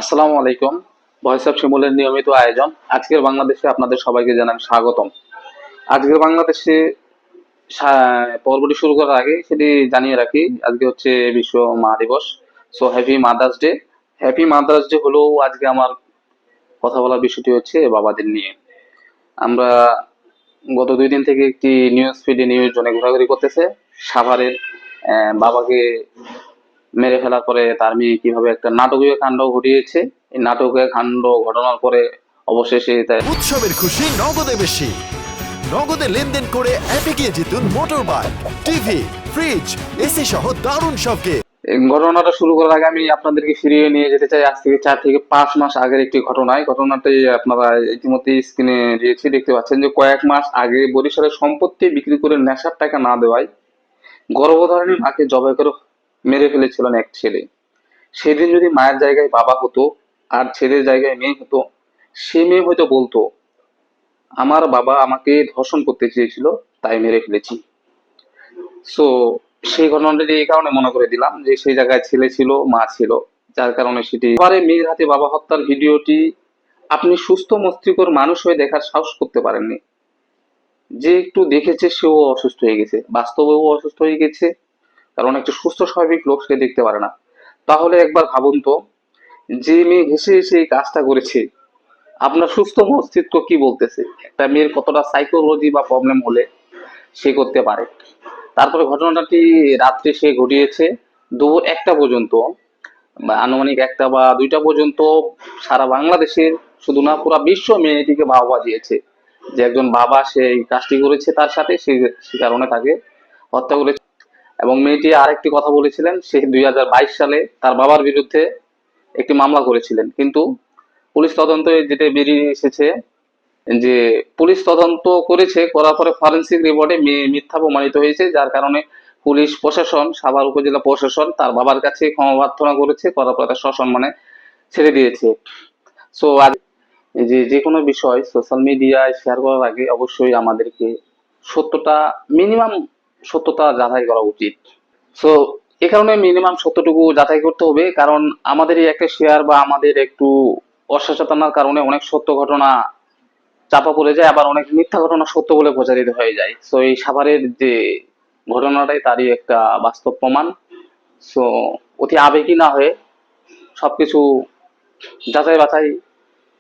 আসসালামু আলাইকুম। Voice of শিমুলের নিয়মিত আয়োজন আজকের বাংলাদেশে আপনাদের সবাইকে জানাই স্বাগতম। আজকের বাংলাদেশে পর্বটি শুরু করার আগে সেটি জানিয়ে রাখি, আজকে হচ্ছে বিশ্ব মা দিবস। So happy mother's day. Happy mother's day হলেও আজকে আমার কথা বলার বিষয়টি হচ্ছে বাবাদের নিয়ে। আমরা গত 2 দিন থেকে একটি নিউজ ফিডে নিউজজনে ঘোরাঘুরি করতেছে সাভারের বাবাকে মেরে ফেলার পরে তার মেয়ে কিভাবে একটা নাটকীয় কাণ্ড ঘটিয়েছে। এই নাটকীয় কাণ্ড ঘটনার পরে অবশেষে উৎসবের খুশি নগদে বেশি। নগদে লেনদেন করে অ্যাপে গিয়ে জিতুন motor bike, TV, fridge, AC সহ দারুণ সব গিফট। এই ঘটনাটা শুরু করার আগে আমি আপনাদেরকে ফিরিয়ে নিয়ে যেতে চাই আজ থেকে 4 থেকে 5 মাস আগের একটি ঘটনায়। ঘটনাটি আপনারা ইতিমধ্যে স্ক্রিনে দিয়েছি, দেখতে পাচ্ছেন যে কয়েক মাস আগে বরিশালের সম্পত্তি বিক্রি করে নেশার টাকা না দেওয়ায় গর্ভধারিণী মাকে জবাই করে মেরে ফেলেছিলেন এক ছেলে। সেদিন যদি মায়ের জায়গায় বাবা হতো আর ছেলের জায়গায় মেয়ে হতো, সে মেয়ে হয়তো বলতো আমার বাবা আমাকে ধর্ষণ করতে চেয়েছিল, তাই মেরে ফেলেছি। সো সেই ঘটনাটি এই কারণে মনে করে দিলাম যে সেই জায়গায় ছেলে ছিল, মা ছিল, যার কারণে সেটি এবারে মেয়ের হাতে বাবা হত্যার ভিডিওটি আপনি সুস্থ মস্তিষ্কর মানুষ হয়ে দেখার সাহস করতে পারেননি। যে একটু দেখেছে সেও অসুস্থ হয়ে গেছে, বাস্তবেও অসুস্থ হয়ে গেছে, কারণ একটা সুস্থ স্বাভাবিক লোক সে দেখতে পারে না। তাহলে একবার ভাবুন তো, যে মেয়ে হেসে হেসে এই কাজটা করেছে, আপনার সুস্থ মস্তিষ্ক কি বলতেছে? একটা মেয়ের কতটা সাইকোলজি বা প্রবলেম হলে সে করতে পারে। তারপরে ঘটনাটি রাত্রে সে ঘটিয়েছে দুপুর 1টা পর্যন্ত, বা আনুমানিক 1টা বা 2টা পর্যন্ত সারা বাংলাদেশের, শুধু না পুরো বিশ্ব মেয়েটিকে বাহবা দিয়েছে যে একজন বাবা সে এই কাজটি করেছে তার সাথে, সে কারণে তাকে হত্যা করেছে। এবং মেয়েটি আরেকটি কথা বলেছিলেন, সে 2022 সালে তার বাবার বিরুদ্ধে একটি মামলা করেছিলেন, কিন্তু পুলিশ তদন্তে যেটা বেরিয়ে এসেছে যে পুলিশ তদন্ত করেছে, করার পরে ফরেন্সিক রিপোর্টে মেয়ে মিথ্যা প্রমাণিত হয়েছে, যার কারণে পুলিশ প্রশাসন, সাভার উপজেলা প্রশাসন তার বাবার কাছে ক্ষমা প্রার্থনা করেছে, করার পরে তার সসম্মানে ছেড়ে দিয়েছে। সো আজ যে কোনো বিষয় সোশ্যাল মিডিয়ায় শেয়ার করার আগে অবশ্যই আমাদেরকে সত্যটা, মিনিমাম সত্যতা যাচাই করা উচিত। সো এ কারণে মিনিমাম সত্যটুকু যাচাই করতে হবে, কারণ আমাদের এই একটা শেয়ার বা আমাদের একটু অসচেতনার কারণে অনেক সত্য ঘটনা চাপা পড়ে যায়, আবার অনেক মিথ্যা ঘটনা সত্য বলে প্রচারিত হয়ে যায়। সো এই সাভারের যে ঘটনাটাই তারই একটা বাস্তব প্রমাণ। সো অতি আবেগী না হয়ে সবকিছু যাচাই বাছাই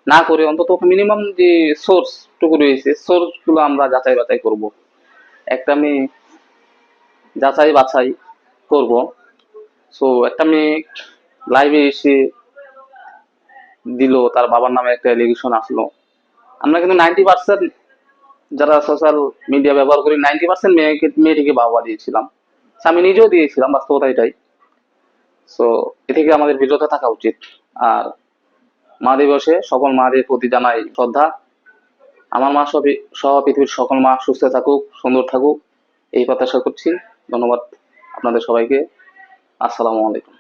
না করে অন্তত মিনিমাম যে সোর্স টুকু রয়েছে সোর্স গুলো আমরা যাচাই বাছাই করব। একটা মেয়ে যাচাই বাছাই করব। সো একটা মেয়ে লাইভে এসে দিল, তার বাবার নামে একটা এলিগেশন আসলো, আমরা কিন্তু 90% যারা সোশ্যাল মিডিয়া ব্যবহার করি 90% মেয়েটিকে বাবা দিয়েছিলাম। আমি নিজেও দিয়েছিলাম, বাস্তবতা এটাই। সো এ থেকে আমাদের বিরত থাকা উচিত। আর মা দিবসে সকল মাদের প্রতি জানাই শ্রদ্ধা। আমার মা সহ পৃথিবীর সকল মা সুস্থ থাকুক, সুন্দর থাকুক, এই প্রত্যাশা করছি। ধন্যবাদ আপনাদের সবাইকে। আসসালামু আলাইকুম।